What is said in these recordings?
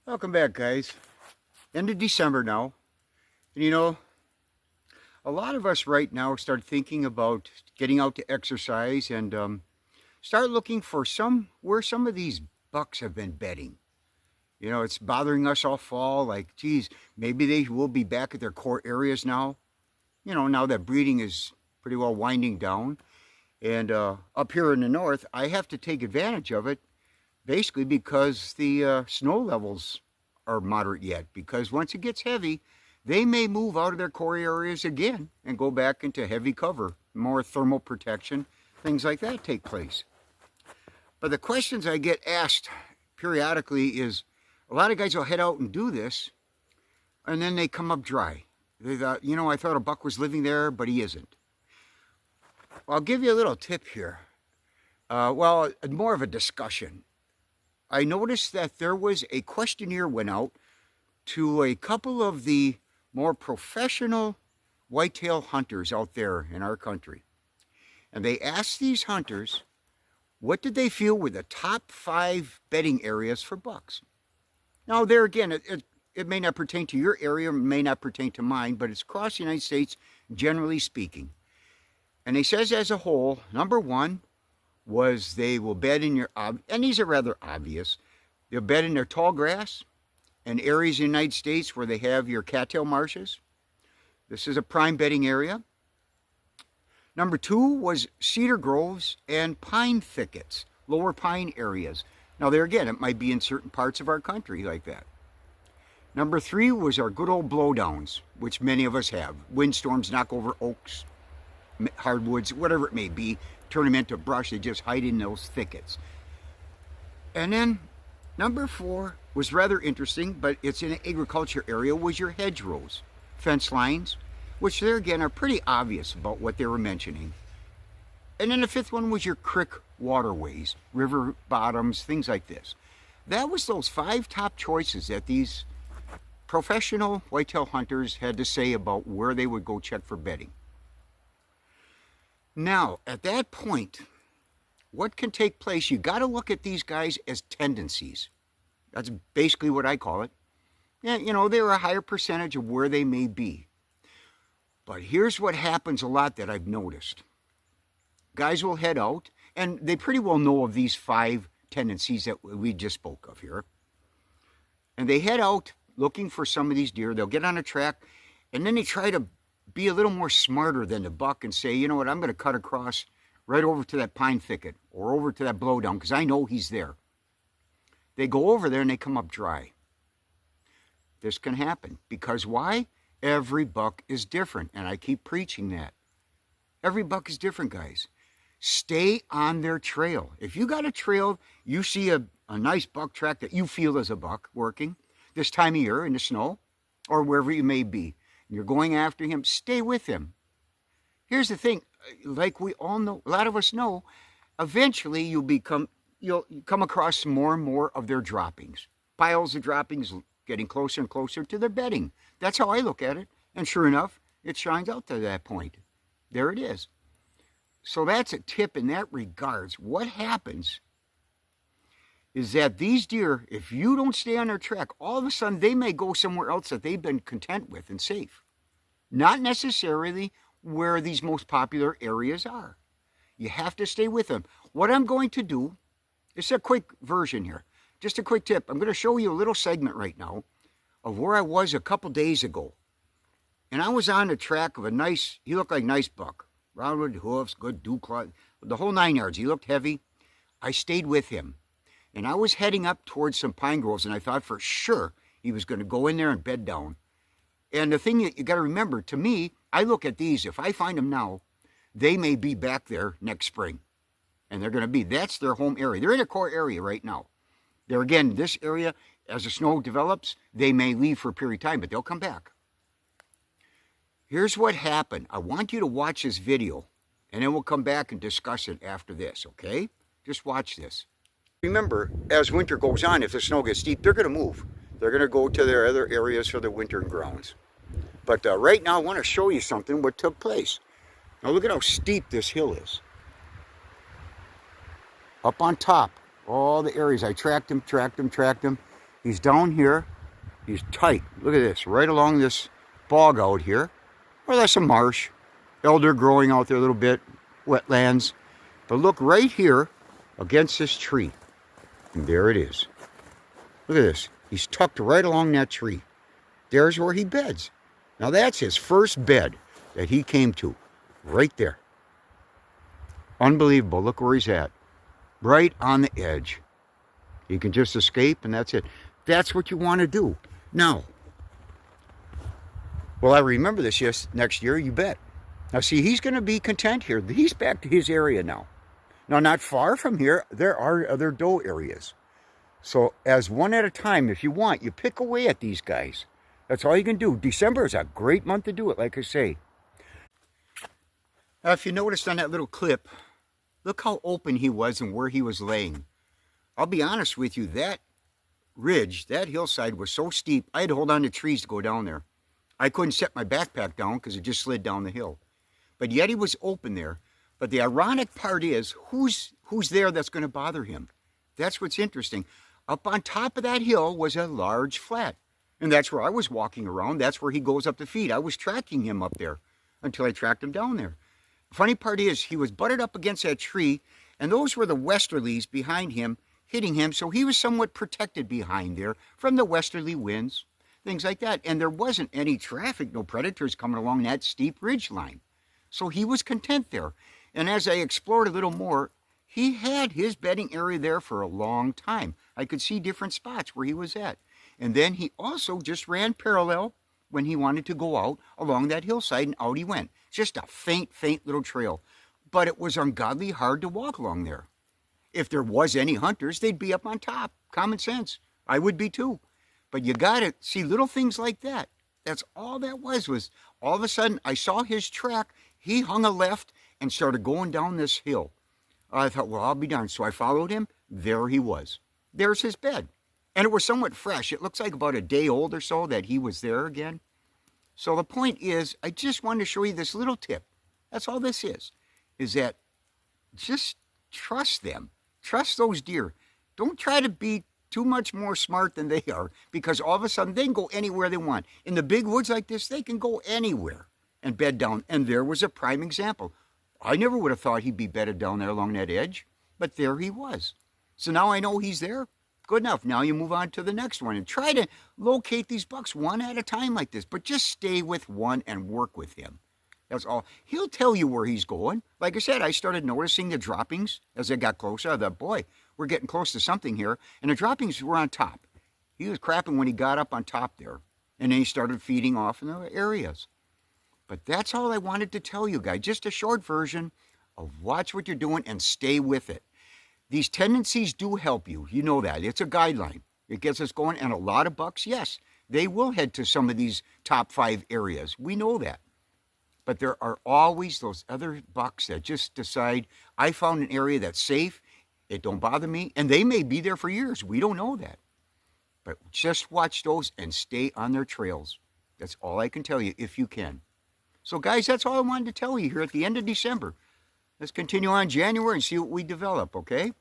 Welcome back, guys. End of December now. And you know, a lot of us right now start thinking about getting out to exercise and start looking for where some of these bucks have been bedding. You know, it's bothering us all fall. Like, geez, maybe they will be back at their core areas now. You know, now that breeding is pretty well winding down. And up here in the north, I have to take advantage of it basically because the snow levels are moderate yet. Because once it gets heavy, they may move out of their core areas again and go back into heavy cover. More thermal protection, things like that take place. But the questions I get asked periodically is, a lot of guys will head out and do this, and then they come up dry. They thought, you know, I thought a buck was living there, but he isn't. I'll give you a little tip here. Well, more of a discussion. I noticed that there was a questionnaire went out to a couple of the more professional whitetail hunters out there in our country. And they asked these hunters, what did they feel were the top 5 bedding areas for bucks? Now, there again, it may not pertain to your area, may not pertain to mine, but it's across the United States, generally speaking. And he says as a whole, number 1 was they will bed in your, and these are rather obvious, they'll bed in their tall grass and areas in the United States where they have your cattail marshes. This is a prime bedding area. Number 2 was cedar groves and pine thickets, lower pine areas. Now there again, it might be in certain parts of our country like that. Number 3 was our good old blowdowns, which many of us have. Windstorms knock over oaks, hardwoods, whatever it may be, turn them into brush, they just hide in those thickets. And then number 4 was rather interesting, but it's in an agriculture area, was your hedgerows, fence lines, which there again are pretty obvious about what they were mentioning. And then the 5th one was your creek waterways, river bottoms, things like this. That was those 5 top choices that these professional whitetail hunters had to say about where they would go check for bedding. Now, at that point, what can take place? You got to look at these guys as tendencies. That's basically what I call it. Yeah, you know, they're a higher percentage of where they may be. But here's what happens a lot that I've noticed. Guys will head out, and they pretty well know of these 5 tendencies that we just spoke of here. And they head out looking for some of these deer. They'll get on a track, and then they try to be a little more smarter than the buck and say, you know what, I'm going to cut across right over to that pine thicket or over to that blowdown because I know he's there. They go over there and they come up dry. This can happen because why? Every buck is different, and I keep preaching that. Every buck is different, guys. Stay on their trail. If you got a trail, you see a nice buck track that you feel is a buck working this time of year in the snow or wherever you may be, and you're going after him, stay with him. Here's the thing, like we all know, a lot of us know, eventually you'll come across more and more of their droppings. Piles of droppings getting closer and closer to their bedding. That's how I look at it. And sure enough, it shines out to that point. There it is. So that's a tip in that regards. What happens is that these deer, if you don't stay on their track, all of a sudden they may go somewhere else that they've been content with and safe. Not necessarily where these most popular areas are. You have to stay with them. What I'm going to do, it's a quick version here. Just a quick tip. I'm going to show you a little segment right now of where I was a couple days ago. And I was on the track of a nice, he looked like a nice buck. Roundwood hoofs, good dew claw, the whole 9 yards. He looked heavy. I stayed with him. And I was heading up towards some pine groves, and I thought for sure he was going to go in there and bed down. And the thing you got to remember, to me, I look at these. If I find them now, they may be back there next spring. And they're going to be, that's their home area. They're in a core area right now. There again, this area, as the snow develops, they may leave for a period of time, but they'll come back. Here's what happened. I want you to watch this video, and then we'll come back and discuss it after this, okay? Just watch this. Remember, as winter goes on, if the snow gets deep, they're going to move. They're going to go to their other areas for their winter grounds. But right now, I want to show you something what took place. Now look at how steep this hill is. Up on top, all the areas, I tracked them. He's down here. He's tight. Look at this, right along this bog out here. Or that's a marsh. Elder growing out there a little bit. Wetlands. But look right here against this tree. And there it is. Look at this. He's tucked right along that tree. There's where he beds. Now that's his first bed that he came to. Right there. Unbelievable. Look where he's at. Right on the edge. He can just escape and that's it. That's what you want to do. Now, will I remember this next year? You bet. Now see, he's going to be content here. He's back to his area now. Now, not far from here, there are other doe areas. So as one at a time, if you want, you pick away at these guys. That's all you can do. December is a great month to do it, like I say. Now, if you noticed on that little clip, look how open he was and where he was laying. I'll be honest with you, that ridge, that hillside was so steep, I had to hold on to trees to go down there. I couldn't set my backpack down because it just slid down the hill. But yet he was open there. But the ironic part is, who's there that's going to bother him? That's what's interesting. Up on top of that hill was a large flat. And that's where I was walking around. That's where he goes up to feed. I was tracking him up there until I tracked him down there. The funny part is, he was butted up against that tree, and those were the westerlies behind him, hitting him, so he was somewhat protected behind there from the westerly winds, things like that. And there wasn't any traffic, no predators coming along that steep ridge line. So he was content there. And as I explored a little more, he had his bedding area there for a long time. I could see different spots where he was at. And then he also just ran parallel when he wanted to go out along that hillside, and out he went. Just a faint little trail. But it was ungodly hard to walk along there. If there was any hunters, they'd be up on top. Common sense. I would be too. But you gotta see little things like that. That's all that was all of a sudden I saw his track. He hung a left and started going down this hill. I thought, well, I'll be darned. So I followed him. There he was. There's his bed. And it was somewhat fresh. It looks like about a day old or so that he was there again. So the point is, I just wanted to show you this little tip. That's all this is that just trust them. Trust those deer. Don't try to be too much more smart than they are, because all of a sudden they can go anywhere they want. In the big woods like this, they can go anywhere and bed down. And there was a prime example. I never would have thought he'd be bedded down there along that edge, but there he was. So now I know he's there. Good enough. Now you move on to the next one and try to locate these bucks one at a time like this, but just stay with one and work with him. That's all. He'll tell you where he's going. Like I said, I started noticing the droppings as I got closer. I thought, boy, we're getting close to something here. And the droppings were on top. He was crapping when he got up on top there. And then he started feeding off in the areas. But that's all I wanted to tell you guys. Just a short version of watch what you're doing and stay with it. These tendencies do help you. You know that. It's a guideline. It gets us going. And a lot of bucks, yes, they will head to some of these top 5 areas. We know that. But there are always those other bucks that just decide, I found an area that's safe. It don't bother me. And they may be there for years. We don't know that. But just watch those and stay on their trails. That's all I can tell you if you can. So guys, that's all I wanted to tell you here at the end of December. Let's continue on January and see what we develop, okay?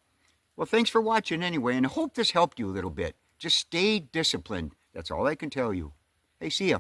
Well, thanks for watching anyway, and I hope this helped you a little bit. Just stay disciplined. That's all I can tell you. Hey, see ya.